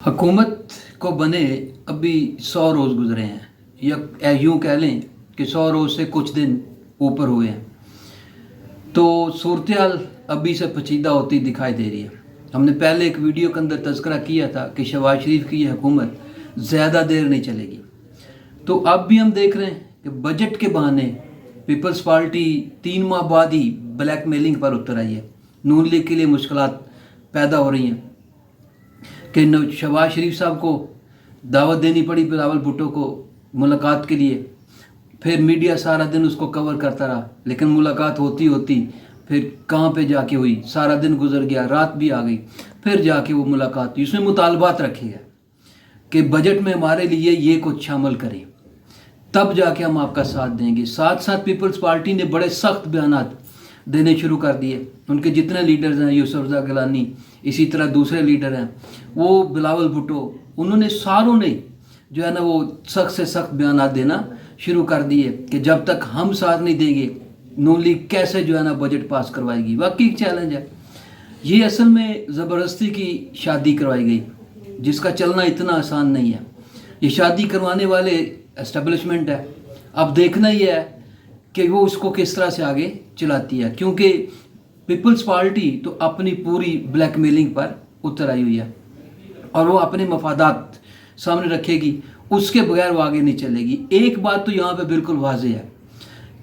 हुकूमत को बने अभी 100 रोज़ गुजरे हैं, या यूँ कह लें कि 100 रोज़ से कुछ दिन ऊपर हुए हैं। तो सूरत-ए-हाल अभी से पेचीदा होती दिखाई दे रही है। हमने पहले एक वीडियो के अंदर तज़किरा किया था कि शहबाज शरीफ की ये हुकूमत ज़्यादा देर नहीं चलेगी। तो अब भी हम देख रहे हैं कि बजट के बहाने पीपल्स पार्टी 3 माह बाद ही ब्लैक मेलिंग पर उतर आई है। नून लीग के लिए मुश्किलात पैदा हो रही हैं कि शहबाज शरीफ साहब को दावत देनी पड़ी बिलावल भुट्टो को मुलाकात के लिए। फिर मीडिया सारा दिन उसको कवर करता रहा, लेकिन मुलाकात होती होती फिर कहाँ पे जाके हुई, सारा दिन गुजर गया, रात भी आ गई, फिर जाके वो मुलाकात हुई। उसमें मुतालबात रखे गए कि बजट में हमारे लिए ये कुछ शामिल करें, तब जाके हम आपका साथ देंगे। साथ साथ पीपल्स पार्टी ने बड़े सख्त बयानात देने शुरू कर दिए। उनके जितने लीडर्स हैं, यूसुफ रज़ा गिलानी, इसी तरह दूसरे लीडर हैं, वो बिलावल भुट्टो, उन्होंने सारों ने जो है ना वो सख्त से सख्त बयानात देना शुरू कर दिए कि जब तक हम साथ नहीं देंगे नून लीग कैसे जो है ना बजट पास करवाएगी। वाकई एक चैलेंज है। ये असल में ज़बरदस्ती की शादी करवाई गई, जिसका चलना इतना आसान नहीं है। ये शादी करवाने वाले एस्टेब्लिशमेंट है। अब देखना ही है कि वो उसको किस तरह से आगे चलाती है, क्योंकि पीपल्स पार्टी तो अपनी पूरी ब्लैकमेलिंग पर उतर आई हुई है और वो अपने मफादात सामने रखेगी, उसके बगैर वो आगे नहीं चलेगी। एक बात तो यहाँ पे बिल्कुल वाज़ेह है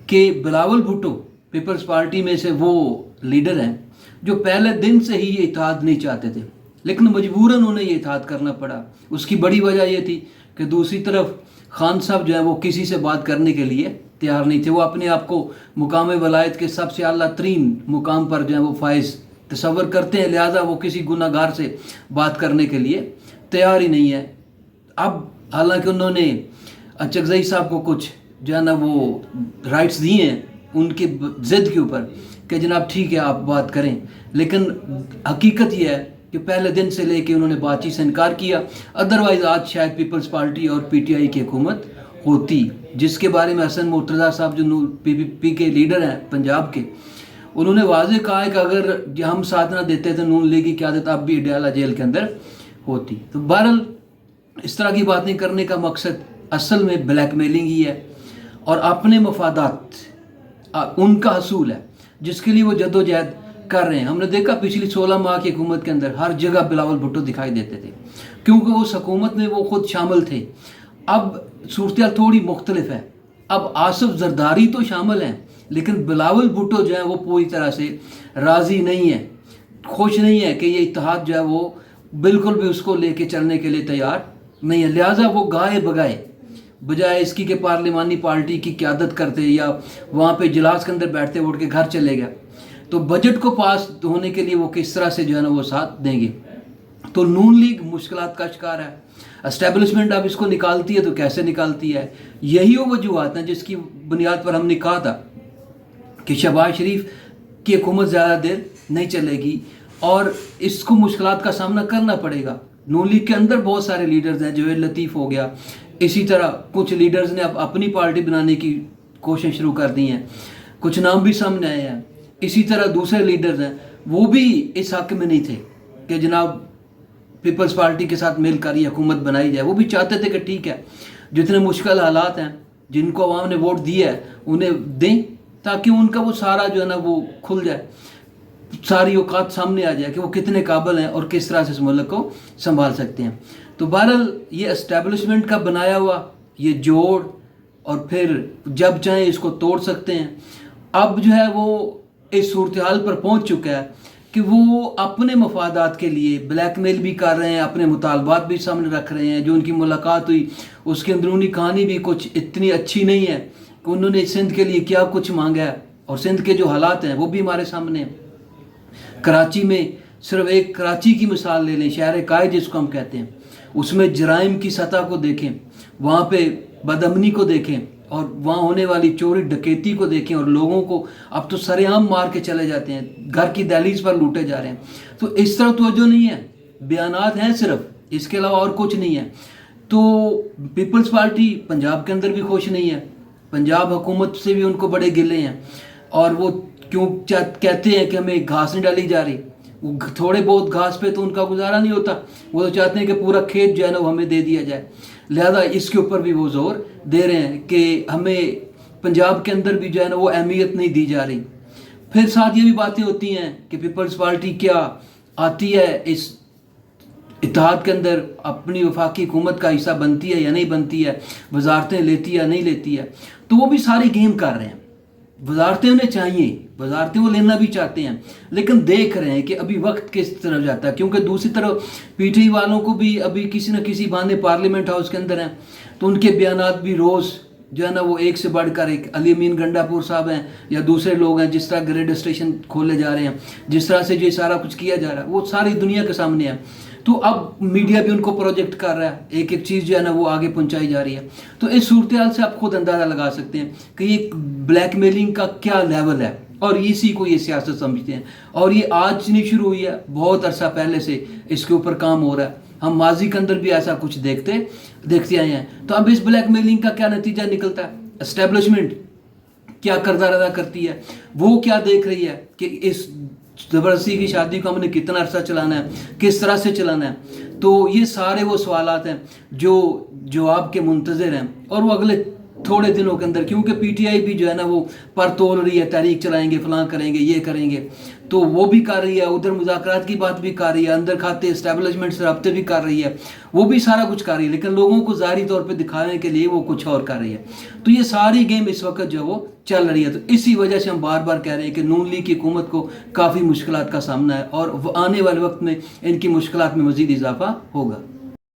कि बिलावल भुट्टो पीपल्स पार्टी में से वो लीडर हैं जो पहले दिन से ही ये इत्तेहाद नहीं चाहते थे, लेकिन मजबूरन उन्हें ये इत्तेहाद करना पड़ा। उसकी बड़ी वजह ये थी कि दूसरी तरफ खान साहब जो है वो किसी से बात करने के लिए तैयार नहीं थे। वो अपने आप को मुकाम वलायत के सबसे आला तरीन मुकाम पर जो है वो फायज तस्वर करते हैं, लिहाजा वो किसी गुनाहगार से बात करने के लिए तैयार ही नहीं है। अब हालांकि उन्होंने अचकज़ई साहब को कुछ जो है ना वो राइट्स दिए हैं उनकी ज़िद के ऊपर कि जनाब ठीक है आप बात करें, लेकिन हकीकत यह है कि पहले दिन से लेके उन्होंने बातचीत से इनकार किया। अदरवाइज़ आज शायद पीपल्स पार्टी और पीटीआई की हुकूमत होती, जिसके बारे में हसन मुर्तज़ा साहब जो पीपीपी के लीडर हैं पंजाब के, उन्होंने वाज़ेह कहा है कि अगर हम साथ ना देते तो नून लीग की क़यादत अब भी अडयाला जेल के अंदर होती। तो बहरहाल इस तरह की बातें करने का मकसद असल में ब्लैकमेलिंग ही है और अपने मफादात उनका हसूल है, जिसके लिए वो जद्दोजहद कर रहे हैं। हमने देखा पिछली 16 माह की हुकूमत के अंदर हर जगह बिलावल भुट्टो दिखाई देते थे, क्योंकि उस हुकूमत में वो खुद शामिल थे। अब सूरत थोड़ी मुख्तलिफ है। अब आसिफ जरदारी तो शामिल हैं, लेकिन बिलावल भुट्टो जो है वो पूरी तरह से राज़ी नहीं है, खुश नहीं है कि ये इत्तेहाद जो है वो बिल्कुल भी उसको लेके चलने के लिए तैयार नहीं है। लिहाजा वो गाए बगाए बजाय इसकी कि पार्लिमानी पार्टी की क़यादत करते या वहाँ पे इजलास के अंदर बैठते उठ के घर चले गए, तो बजट को पास होने के लिए वो किस तरह से जो है ना वो साथ देंगे। तो नून लीग मुश्किलात का शिकार है। एस्टेब्लिशमेंट अब इसको निकालती है तो कैसे निकालती है, यही वो वजूहत हैं जिसकी बुनियाद पर हमने कहा था कि शहबाज शरीफ की हुकूमत ज़्यादा देर नहीं चलेगी और इसको मुश्किलात का सामना करना पड़ेगा। नून लीग के अंदर बहुत सारे लीडर्स हैं, जवेद लतीफ़ हो गया, इसी तरह कुछ लीडर्स ने अब अपनी पार्टी बनाने की कोशिश शुरू कर दी हैं, कुछ नाम भी सामने आए हैं। इसी तरह दूसरे लीडर्स हैं, वो भी इस हक़ में नहीं थे कि जनाब पीपल्स पार्टी के साथ मिलकर ये हुकूमत बनाई जाए। वो भी चाहते थे कि ठीक है जितने मुश्किल हालात हैं, जिनको अवाम ने वोट दिया है उन्हें दें, ताकि उनका वो सारा जो है ना वो खुल जाए, सारी औकात सामने आ जाए कि वो कितने काबिल हैं और किस तरह से इस मुल्क को संभाल सकते हैं। तो बहरहाल ये एस्टेब्लिशमेंट का बनाया हुआ ये जोड़, और फिर जब चाहें इसको तोड़ सकते हैं। अब जो है वो इस सूरत-ए-हाल पर पहुंच चुका है कि वो अपने मफादात के लिए ब्लैकमेल भी कर रहे हैं, अपने मुतालबात भी सामने रख रहे हैं। जो उनकी मुलाकात हुई उसकी अंदरूनी कहानी भी कुछ इतनी अच्छी नहीं है कि उन्होंने सिंध के लिए क्या कुछ मांगा है, और सिंध के जो हालात हैं वो भी हमारे सामने हैं। कराची में सिर्फ एक कराची की मिसाल ले लें, शहर कायद जिसको हम कहते हैं, उसमें जराइम की सतह को देखें, वहाँ पे बदअमनी को देखें और वहाँ होने वाली चोरी डकैती को देखें, और लोगों को अब तो सरेआम मार के चले जाते हैं, घर की दहलीज पर लूटे जा रहे हैं। तो इस तरह तवज्जो नहीं है, बयानात हैं सिर्फ, इसके अलावा और कुछ नहीं है। तो पीपल्स पार्टी पंजाब के अंदर भी खुश नहीं है, पंजाब हुकूमत से भी उनको बड़े गिले हैं, और वो क्यों कहते हैं कि हमें घास नहीं डाली जा रही, थोड़े बहुत घास पे तो उनका गुजारा नहीं होता, वो तो चाहते हैं कि पूरा खेत जो है ना वो हमें दे दिया जाए। लिहाजा इसके ऊपर भी वो जोर दे रहे हैं कि हमें पंजाब के अंदर भी जो है ना वो अहमियत नहीं दी जा रही। फिर साथ ये भी बातें होती हैं कि पीपल्स पार्टी क्या आती है इस इत्तेहाद के अंदर, अपनी वफाकी हुकूमत का हिस्सा बनती है या नहीं बनती है, वजारतें लेती है या नहीं लेती है, तो वो भी सारी गेम कर रहे हैं। वजारतें उन्हें चाहिए, वजारतें वो लेना भी चाहते हैं, लेकिन देख रहे हैं कि अभी वक्त किस तरफ जाता है, क्योंकि दूसरी तरफ पीटीआई वालों को भी अभी किसी न किसी बहाने पार्लियामेंट हाउस के अंदर हैं, तो उनके बयानात भी रोज़ जो है ना वो एक से बढ़कर एक, अली अमीन गंडापुर साहब हैं या दूसरे लोग हैं, जिस तरह ग्रेड स्टेशन खोले जा रहे हैं, जिस तरह से ये सारा कुछ किया जा रहा है, वो सारी दुनिया के सामने है। तो अब मीडिया भी उनको प्रोजेक्ट कर रहा है, एक एक चीज़ जो है ना वो आगे पहुंचाई जा रही है। तो इस सूरत हाल से आप खुद अंदाज़ा लगा सकते हैं कि ये ब्लैकमेलिंग का क्या लेवल है, और इसी को ये सियासत समझते हैं। और ये आज नहीं शुरू हुई है, बहुत अरसा पहले से इसके ऊपर काम हो रहा है। हम माजी के अंदर भी ऐसा कुछ देखते आए हैं। तो अब इस ब्लैकमेलिंग का क्या नतीजा निकलता है? एस्टेब्लिशमेंट क्या किरदार अदा करती है, वो क्या देख रही है कि इस ज़बरदस्ती की शादी को हमने कितना अरसा चलाना है, किस तरह से चलाना है। तो ये सारे वो सवालात हैं जो जवाब के मुंतज़िर हैं, और वो अगले थोड़े दिनों के अंदर, क्योंकि पीटीआई भी जो है ना वो पर तोल रही है, तहरीक चलाएंगे, फलां करेंगे, ये करेंगे, तो वो भी कर रही है, उधर मुज़ाकरात की बात भी कर रही है, अंदर खाते इस्टेब्लिशमेंट से रब्ते भी कर रही है, वो भी सारा कुछ कर रही है, लेकिन लोगों को ज़ाहिरी तौर पे दिखाने के लिए वो कुछ और कर रही है। तो ये सारी गेम इस वक्त जो वो चल रही है। तो इसी वजह से हम बार बार कह रहे हैं कि नून लीग की हुकूमत को काफ़ी मुश्किलात का सामना है, और आने वाले वक्त में इनकी मुश्किलात में मज़ीद इजाफा होगा।